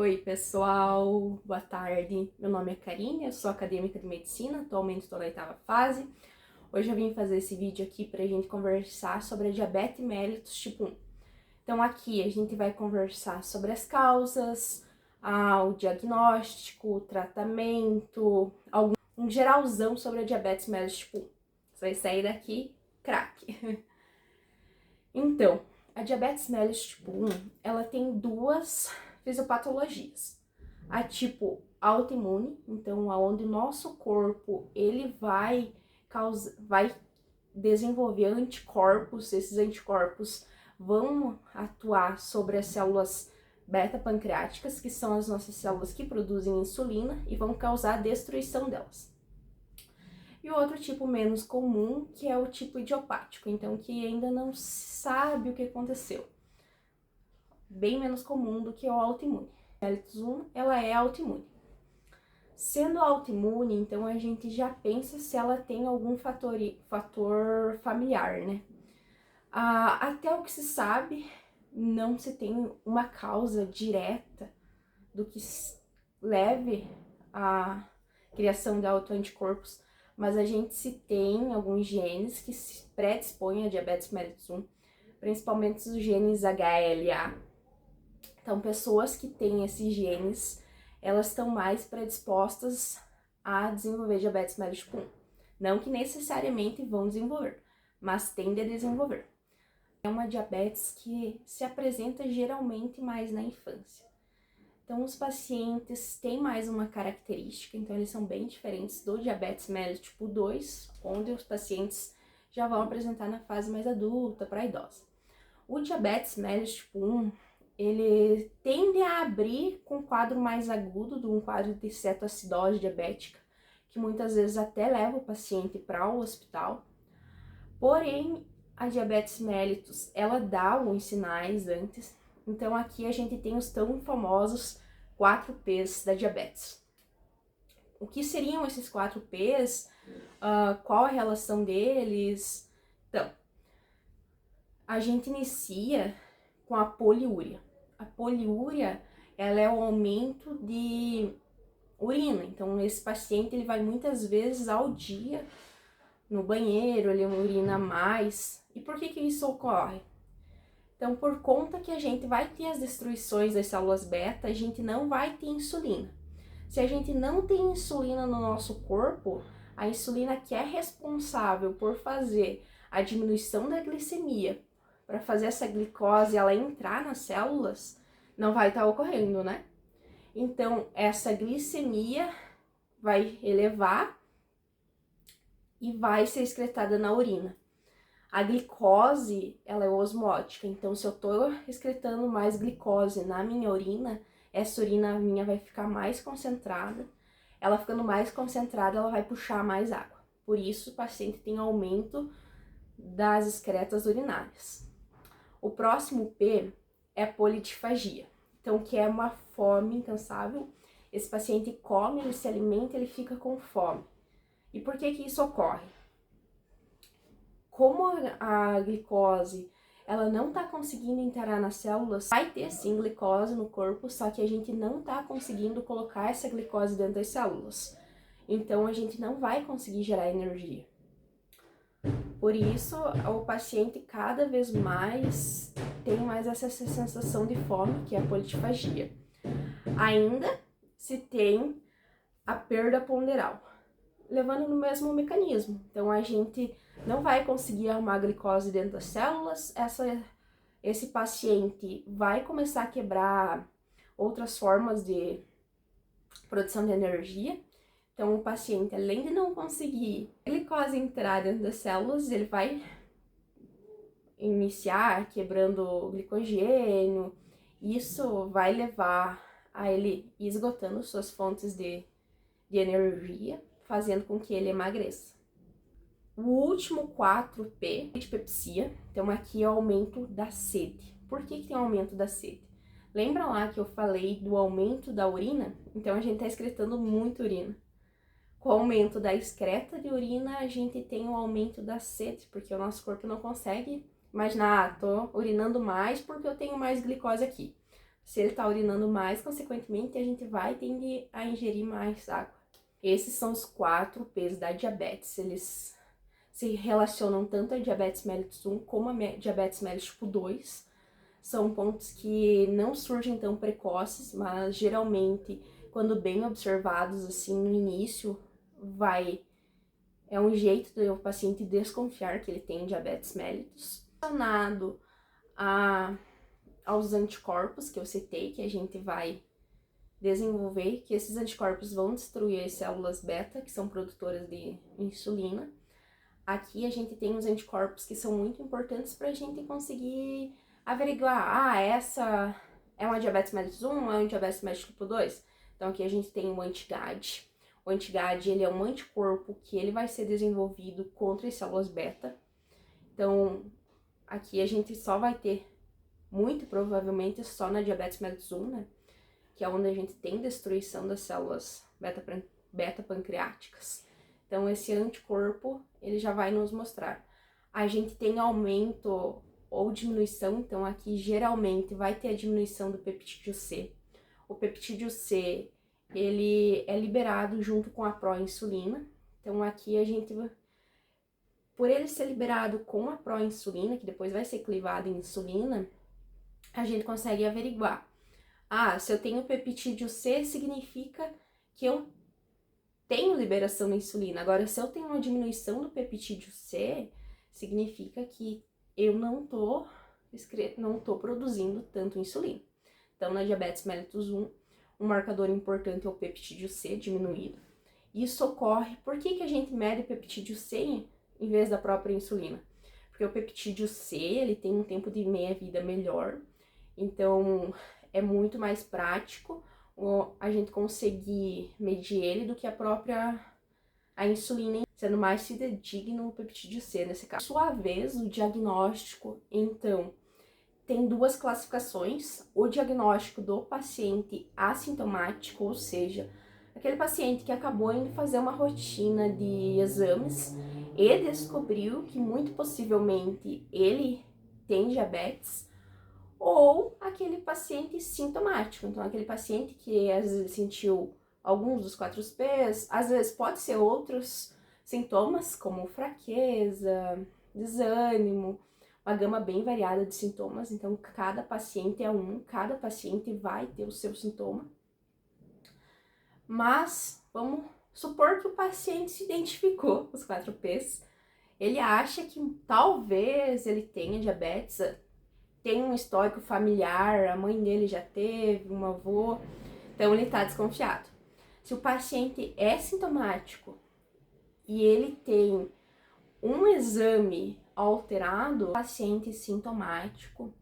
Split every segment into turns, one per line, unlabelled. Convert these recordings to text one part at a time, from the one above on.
Oi, pessoal, boa tarde. Meu nome é Karine, eu sou acadêmica de medicina, atualmente estou na 8ª fase. Hoje eu vim fazer esse vídeo aqui para a gente conversar sobre a diabetes mellitus tipo 1. Então aqui a gente vai conversar sobre as causas, o diagnóstico, o tratamento, um geralzão sobre a diabetes mellitus tipo 1. Você vai sair daqui craque. Então, a diabetes mellitus tipo 1, ela tem duas fisiopatologias. A tipo autoimune, então aonde o nosso corpo ele vai desenvolver anticorpos, esses anticorpos vão atuar sobre as células beta-pancreáticas, que são as nossas células que produzem insulina, e vão causar a destruição delas. E o outro tipo menos comum, que é o tipo idiopático, então que ainda não sabe o que aconteceu. Bem menos comum do que o autoimune. A mellitus 1, ela é autoimune. Sendo autoimune, então a gente já pensa se ela tem algum fator familiar, né? Até o que se sabe, não se tem uma causa direta do que leve à criação de autoanticorpos, mas a gente se tem alguns genes que se predispõem a diabetes mellitus 1, principalmente os genes HLA. Então, pessoas que têm esses genes, elas estão mais predispostas a desenvolver diabetes mellitus tipo 1. Não que necessariamente vão desenvolver, mas tendem a desenvolver. É uma diabetes que se apresenta geralmente mais na infância. Então, os pacientes têm mais uma característica, então eles são bem diferentes do diabetes mellitus tipo 2, onde os pacientes já vão apresentar na fase mais adulta, para idosa. O diabetes mellitus tipo 1, ele tende a abrir com um quadro mais agudo, de um quadro de cetoacidose diabética, que muitas vezes até leva o paciente para o hospital. Porém, a diabetes mellitus, ela dá alguns sinais antes. Então aqui a gente tem os tão famosos 4Ps da diabetes. O que seriam esses 4Ps? Qual a relação deles? Então, a gente inicia com a poliúria. A poliúria, ela é o aumento de urina. Então, esse paciente, ele vai muitas vezes ao dia no banheiro, ele urina mais. E por que isso ocorre? Então, por conta que a gente vai ter as destruições das células beta, a gente não vai ter insulina. Se a gente não tem insulina no nosso corpo, a insulina que é responsável por fazer a diminuição da glicemia, para fazer essa glicose ela entrar nas células, não vai estar ocorrendo, né? Então, essa glicemia vai elevar e vai ser excretada na urina. A glicose, ela é osmótica, então se eu tô excretando mais glicose na minha urina, essa urina minha vai ficar mais concentrada. Ela ficando mais concentrada, ela vai puxar mais água. Por isso, o paciente tem aumento das excretas urinárias. O próximo P é polidisfagia, então que é uma fome incansável. Esse paciente come, ele se alimenta, ele fica com fome. E por que isso ocorre? Como a glicose ela não está conseguindo entrar nas células, vai ter sim glicose no corpo, só que a gente não está conseguindo colocar essa glicose dentro das células. Então a gente não vai conseguir gerar energia. Por isso, o paciente cada vez mais tem mais essa sensação de fome, que é a polidisfagia. Ainda se tem a perda ponderal, levando no mesmo mecanismo. Então a gente não vai conseguir arrumar glicose dentro das células, esse paciente vai começar a quebrar outras formas de produção de energia. Então o paciente, além de não conseguir glicose entrar dentro das células, ele vai iniciar quebrando glicogênio. Isso vai levar a ele esgotando suas fontes de energia, fazendo com que ele emagreça. O último 4P é dispepsia, então aqui é o aumento da sede. Por que tem aumento da sede? Lembra lá que eu falei do aumento da urina? Então a gente está excretando muita urina. Com o aumento da excreta de urina, a gente tem o aumento da sede, porque o nosso corpo não consegue imaginar, tô urinando mais porque eu tenho mais glicose aqui. Se ele tá urinando mais, consequentemente, a gente vai tender a ingerir mais água. Esses são os 4 P's da diabetes. Eles se relacionam tanto a diabetes mellitus 1 como a diabetes mellitus tipo 2. São pontos que não surgem tão precoces, mas geralmente, quando bem observados assim no início, é um jeito do paciente desconfiar que ele tem diabetes mellitus. Relacionado aos anticorpos que eu citei, que a gente vai desenvolver, que esses anticorpos vão destruir as células beta, que são produtoras de insulina. Aqui a gente tem os anticorpos que são muito importantes para a gente conseguir averiguar, essa é uma diabetes mellitus 1 ou é um diabetes mellitus tipo 2? Então aqui a gente tem o anti-GAD. O anti-GAD, ele é um anticorpo que ele vai ser desenvolvido contra as células beta. Então aqui a gente só vai ter, muito provavelmente, só na diabetes mellitus 1, né? Que é onde a gente tem destruição das células beta-pancreáticas. Então, esse anticorpo, ele já vai nos mostrar. A gente tem aumento ou diminuição, então aqui geralmente vai ter a diminuição do peptídeo C. O peptídeo C, ele é liberado junto com a proinsulina. Então, aqui a gente, por ele ser liberado com a proinsulina, que depois vai ser clivado em insulina, a gente consegue averiguar. Se eu tenho peptídeo C, significa que eu tenho liberação da insulina. Agora, se eu tenho uma diminuição do peptídeo C, significa que eu não tô produzindo tanto insulina. Então, na diabetes mellitus 1, um marcador importante é o peptídeo C diminuído. Isso ocorre, por que a gente mede o peptídeo C em vez da própria insulina? Porque o peptídeo C, ele tem um tempo de meia-vida melhor, então é muito mais prático a gente conseguir medir ele do que a insulina, sendo mais fidedigno o peptídeo C nesse caso. Por sua vez, o diagnóstico, então, tem 2 classificações. O diagnóstico do paciente assintomático, ou seja, aquele paciente que acabou indo fazer uma rotina de exames e descobriu que muito possivelmente ele tem diabetes, ou aquele paciente sintomático, então aquele paciente que às vezes sentiu alguns dos 4 P's, às vezes pode ser outros sintomas, como fraqueza, desânimo, uma gama bem variada de sintomas, então cada paciente é cada paciente vai ter o seu sintoma. Mas vamos supor que o paciente se identificou com os 4 P's, ele acha que talvez ele tenha diabetes, tem um histórico familiar, a mãe dele já teve, um avô, então ele está desconfiado. Se o paciente é sintomático e ele tem um exame alterado, paciente sintomático,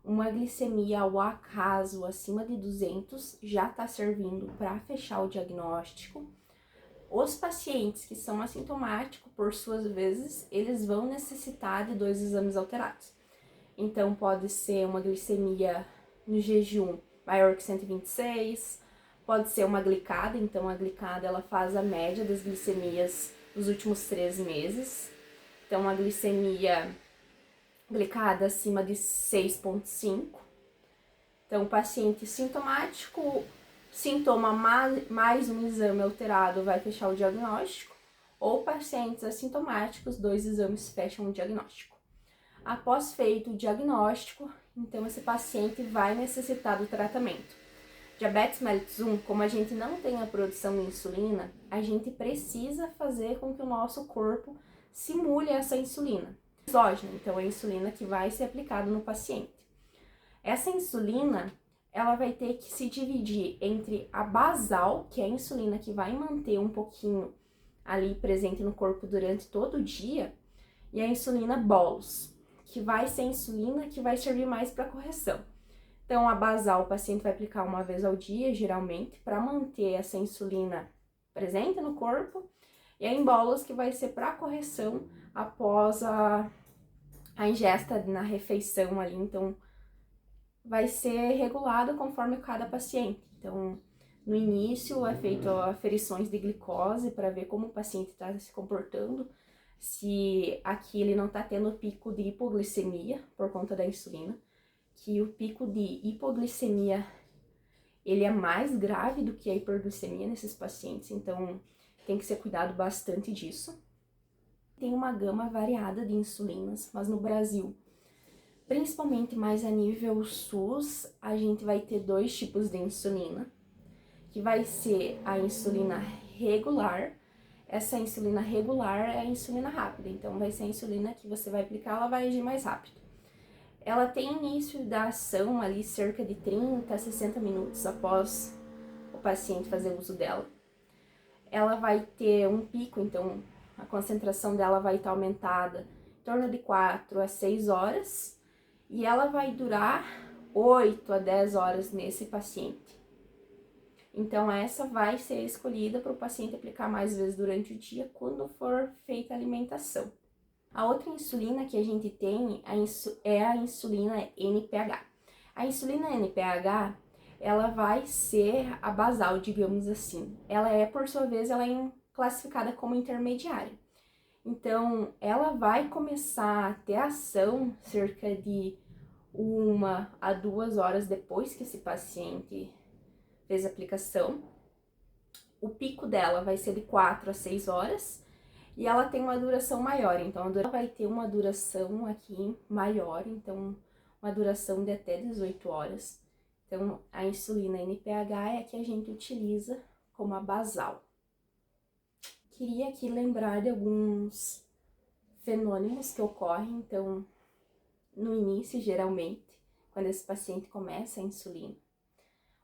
uma glicemia ao acaso acima de 200 já está servindo para fechar o diagnóstico. Os pacientes que são assintomáticos, por suas vezes, eles vão necessitar de 2 exames alterados. Então, pode ser uma glicemia no jejum maior que 126, pode ser uma glicada, então a glicada ela faz a média das glicemias dos últimos 3 meses. Então, uma glicemia glicada acima de 6,5. Então, o paciente sintomático, sintoma mais um exame alterado vai fechar o diagnóstico, ou pacientes assintomáticos, 2 exames fecham o diagnóstico. Após feito o diagnóstico, então esse paciente vai necessitar do tratamento. Diabetes mellitus 1, como a gente não tem a produção de insulina, a gente precisa fazer com que o nosso corpo simule essa insulina. Exógena, então é a insulina que vai ser aplicada no paciente. Essa insulina, ela vai ter que se dividir entre a basal, que é a insulina que vai manter um pouquinho ali presente no corpo durante todo o dia, e a insulina bolus, que vai ser a insulina que vai servir mais para correção. Então, a basal o paciente vai aplicar uma vez ao dia, geralmente, para manter essa insulina presente no corpo, e a embolus que vai ser para correção após a ingesta na refeição ali, então vai ser regulado conforme cada paciente. Então, no início é feito aferições de glicose para ver como o paciente está se comportando, se aqui ele não está tendo pico de hipoglicemia por conta da insulina, que o pico de hipoglicemia ele é mais grave do que a hiperglicemia nesses pacientes, então tem que ser cuidado bastante disso. Tem uma gama variada de insulinas, mas no Brasil, principalmente mais a nível SUS, a gente vai ter 2 tipos de insulina, que vai ser a insulina regular. Essa insulina regular é a insulina rápida, então vai ser a insulina que você vai aplicar, ela vai agir mais rápido. Ela tem início da ação ali cerca de 30 a 60 minutos após o paciente fazer uso dela. Ela vai ter um pico, então a concentração dela vai estar aumentada em torno de 4 a 6 horas e ela vai durar 8 a 10 horas nesse paciente. Então essa vai ser escolhida para o paciente aplicar mais vezes durante o dia quando for feita a alimentação. A outra insulina que a gente tem é a insulina NPH. A insulina NPH, ela vai ser a basal, digamos assim. Ela é, por sua vez, ela é classificada como intermediária. Então, ela vai começar a ter ação cerca de 1 a 2 horas depois que esse paciente fez a aplicação. O pico dela vai ser de 4 a 6 horas. E ela tem uma duração maior, então ela vai ter uma duração aqui maior, então uma duração de até 18 horas. Então a insulina NPH é a que a gente utiliza como a basal. Queria aqui lembrar de alguns fenômenos que ocorrem, então no início geralmente, quando esse paciente começa a insulina.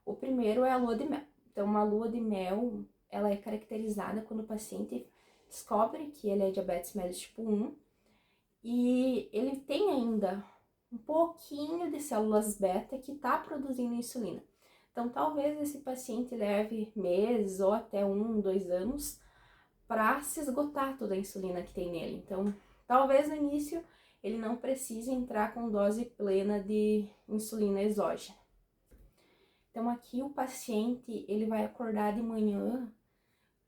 O primeiro é a lua de mel. Então uma lua de mel, ela é caracterizada quando o paciente descobre que ele é diabetes mellitus tipo 1 e ele tem ainda um pouquinho de células beta que está produzindo insulina. Então, talvez esse paciente leve meses ou até 1, 2 anos para se esgotar toda a insulina que tem nele. Então, talvez no início ele não precise entrar com dose plena de insulina exógena. Então, aqui o paciente ele vai acordar de manhã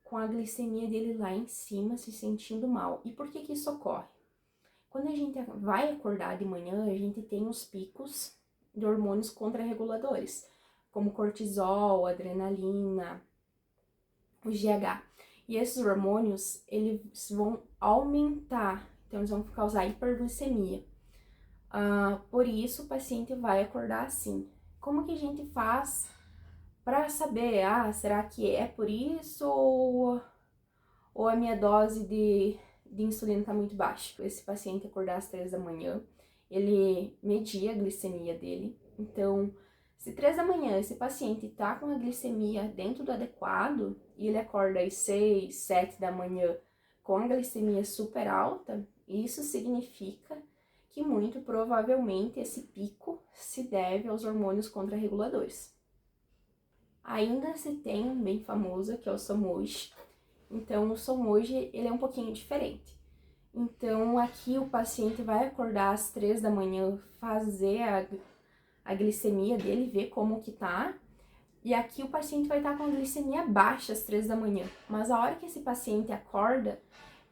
com a glicemia dele lá em cima, se sentindo mal. E por que isso ocorre? Quando a gente vai acordar de manhã, a gente tem os picos de hormônios contrarreguladores, como cortisol, adrenalina, o GH. E esses hormônios, eles vão aumentar, então eles vão causar hiperglicemia. Por isso, o paciente vai acordar assim. Como que a gente faz para saber, será que é por isso ou a minha dose de insulina está muito baixa? Esse paciente acordar às 3 da manhã, ele media a glicemia dele. Então, se 3 da manhã esse paciente está com a glicemia dentro do adequado e ele acorda às 6, 7 da manhã com a glicemia super alta, isso significa que muito provavelmente esse pico se deve aos hormônios contrarreguladores. Ainda se tem um bem famoso, que é o Somogy. Então, o Somogy, ele é um pouquinho diferente. Então, aqui o paciente vai acordar às 3 da manhã, fazer a glicemia dele, ver como que tá. E aqui o paciente vai estar com a glicemia baixa às 3 da manhã. Mas a hora que esse paciente acorda,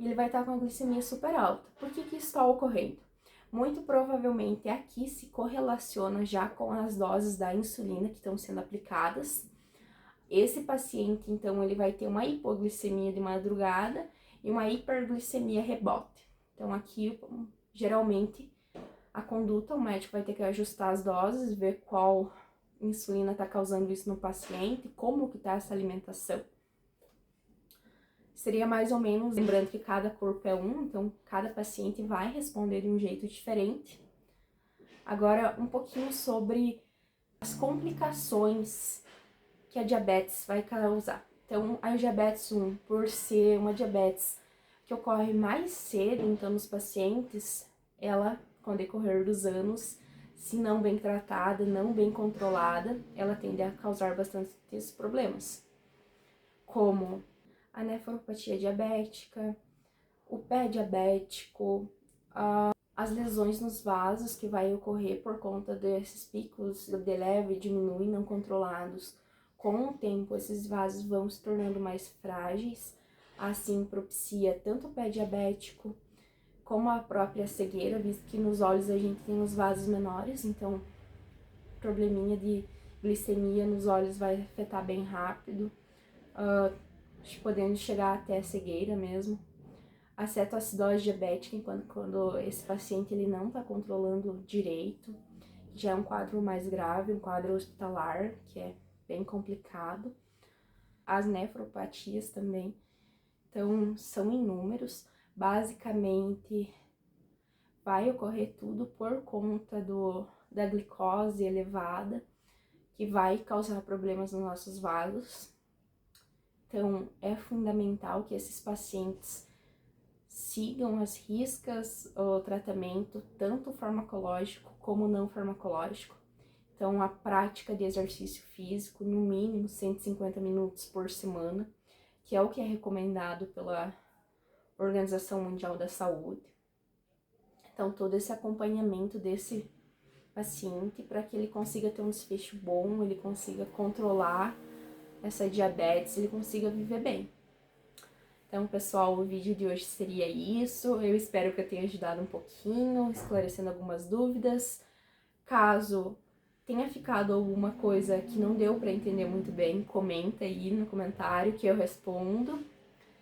ele vai estar com a glicemia super alta. Por que isso está ocorrendo? Muito provavelmente aqui se correlaciona já com as doses da insulina que estão sendo aplicadas. Esse paciente, então, ele vai ter uma hipoglicemia de madrugada e uma hiperglicemia rebote. Então, aqui, geralmente, a conduta, o médico vai ter que ajustar as doses, ver qual insulina está causando isso no paciente, como que está essa alimentação. Seria mais ou menos, lembrando que cada corpo é um, então cada paciente vai responder de um jeito diferente. Agora, um pouquinho sobre as complicações que a diabetes vai causar. Então, a diabetes 1, por ser uma diabetes que ocorre mais cedo, então, nos pacientes, ela, com o decorrer dos anos, se não bem tratada, não bem controlada, ela tende a causar bastantes problemas, como a nefropatia diabética, o pé diabético, as lesões nos vasos que vai ocorrer por conta desses picos de leve e diminui não controlados. Com o tempo, esses vasos vão se tornando mais frágeis, assim propicia tanto o pé diabético como a própria cegueira, visto que nos olhos a gente tem os vasos menores, então probleminha de glicemia nos olhos vai afetar bem rápido, podendo chegar até a cegueira mesmo. A cetoacidose diabética, quando esse paciente ele não está controlando direito, já é um quadro mais grave, um quadro hospitalar, que é bem complicado. As nefropatias também, então são inúmeros. Basicamente, vai ocorrer tudo por conta da glicose elevada, que vai causar problemas nos nossos vasos. Então, é fundamental que esses pacientes sigam as riscas, o tratamento, tanto farmacológico como não farmacológico. Então, a prática de exercício físico, no mínimo 150 minutos por semana, que é o que é recomendado pela Organização Mundial da Saúde. Então, todo esse acompanhamento desse paciente para que ele consiga ter um desfecho bom, ele consiga controlar essa diabetes, ele consiga viver bem. Então, pessoal, o vídeo de hoje seria isso. Eu espero que eu tenha ajudado um pouquinho, esclarecendo algumas dúvidas. Caso tenha ficado alguma coisa que não deu para entender muito bem, comenta aí no comentário que eu respondo.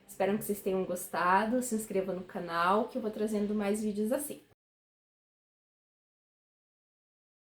Espero que vocês tenham gostado. Se inscreva no canal que eu vou trazendo mais vídeos assim.